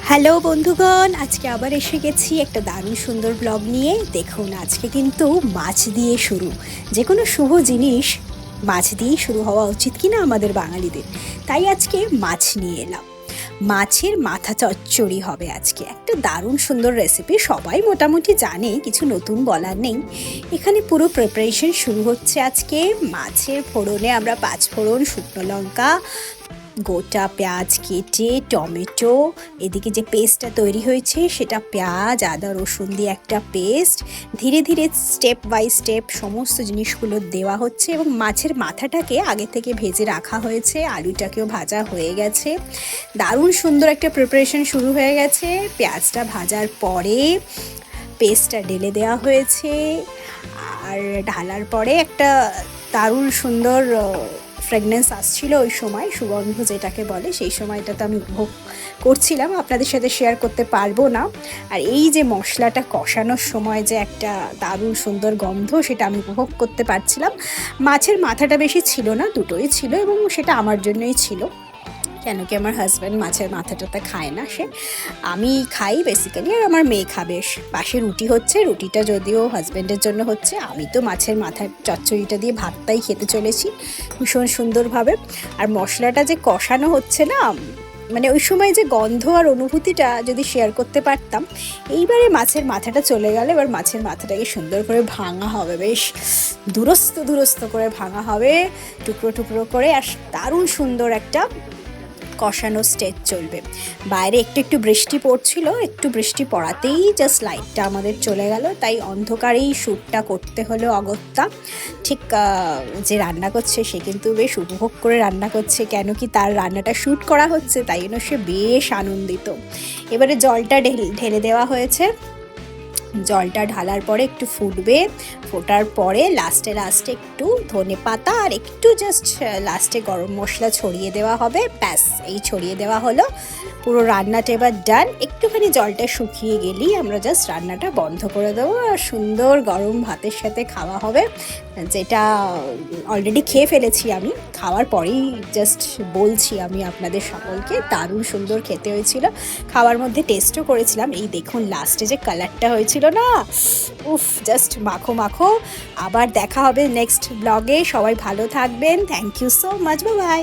Hello বন্ধুগণ, আজকে আবার এসে গেছি একটা দারুণ সুন্দর ব্লগ নিয়ে। দেখুন, আজকে কিন্তু মাছ দিয়ে শুরু। যে কোনো শুভ জিনিস মাছ দিয়েই শুরু হওয়া উচিত কিনা আমাদের বাঙালিদের। তাই আজকে মাছ নিয়ে এলাম। মাছের মাথা চচ্চড়ি হবে আজকে। একটা দারুণ সুন্দর রেসিপি, সবাই মোটামুটি জানে, কিছু নতুন বলার নেই। এখানে পুরো প্রিপারেশন শুরু হচ্ছে আজকে। মাছের ফোড়নে আমরা 5 ফোড়ন, শুকনো লঙ্কা, গোটা পেঁয়াজ কেটে, টমেটো, এদিকে যে পেস্টটা তৈরি হয়েছে সেটা পেঁয়াজ, আদা, রসুন দিয়ে একটা পেস্ট। ধীরে ধীরে স্টেপ বাই স্টেপ সমস্ত জিনিসগুলো দেওয়া হচ্ছে এবং মাছের মাথাটাকে আগে থেকে ভেজে রাখা হয়েছে, আলুটাকেও ভাজা হয়ে গেছে। দারুণ সুন্দর একটা প্রিপারেশন শুরু হয়ে গেছে। পেঁয়াজটা ভাজার পরে পেস্টটা ঢেলে দেওয়া হয়েছে, আর ঢালার পরে একটা দারুণ সুন্দর ফ্রেগনেন্স আসছিল ওই সময়, সুগন্ধ যেটাকে বলে, সেই সময়টাতে আমি উপভোগ করছিলাম, আপনাদের সাথে শেয়ার করতে পারবো না। আর এই যে মশলাটা কষানোর সময় যে একটা দারুণ সুন্দর গন্ধ, সেটা আমি উপভোগ করতে পারছিলাম। মাছের মাথাটা বেশি ছিল না, দুটোই ছিল এবং সেটা আমার জন্যই ছিল, কেন কি আমার হাজব্যান্ড মাছের মাথাটাতে খায় না, সে আমি খাই বেসিক্যালি, আর আমার মেয়ে খাবে। পাশে রুটি হচ্ছে, রুটিটা যদিও হাজব্যান্ডের জন্য হচ্ছে, আমি তো মাছের মাথার চচ্চড়িটা দিয়ে ভাতটাই খেতে চলেছি ভীষণ সুন্দরভাবে। আর মশলাটা যে কষানো হচ্ছে না, মানে ওই সময় যে গন্ধ আর অনুভূতিটা যদি শেয়ার করতে পারতাম। এইবারে মাছের মাথাটা চলে গেল, এবার মাছের মাথাটাকে সুন্দর করে ভাঙা হবে, বেশ দুরস্ত দুরস্ত করে ভাঙা হবে, টুকরো টুকরো করে, আর দারুণ সুন্দর একটা কষানো স্টেজ চলবে। বাইরে একটু একটু বৃষ্টি পড়ছিল, একটু বৃষ্টি পড়াতেই জাস্ট লাইটটা আমাদের চলে গেল, তাই অন্ধকারেই শ্যুটটা করতে হলো অগত্যা। ঠিক যে রান্না করছে সে কিন্তু বেশ উপভোগ করে রান্না করছে, কেন কি তার রান্নাটা শ্যুট করা হচ্ছে, তাই জন্য সে বেশ আনন্দিত। এবারে জলটা ঢেলে দেওয়া হয়েছে, জলটা ঢালার পরে একটু ফুটবে, ফোটার পরে লাস্টে একটু ধনে পাতা আর একটু জাস্ট লাস্টে গরম মশলা ছড়িয়ে দেওয়া হবে, ব্যাস এই ছড়িয়ে দেওয়া হলো। পুরো রান্নাটা এবার ডান। একটুখানি জলটা শুকিয়ে গেলেই আমরা জাস্ট রান্নাটা বন্ধ করে দেবো, আর সুন্দর গরম ভাতের সাথে খাওয়া হবে, যেটা অলরেডি খেয়ে ফেলেছি আমি। খাওয়ার পরেই জাস্ট বলছি আমি আপনাদের সকলকে, দারুণ সুন্দর খেতে হয়েছিল। খাওয়ার মধ্যে টেস্টও করেছিলাম। এই দেখুন লাস্টে যে কালারটা হয়েছিল না, উফ, জাস্ট মাখো মাখো। আবার দেখা হবে নেক্সট ব্লগে, সবাই ভালো থাকবেন। Thank you so much, bye by.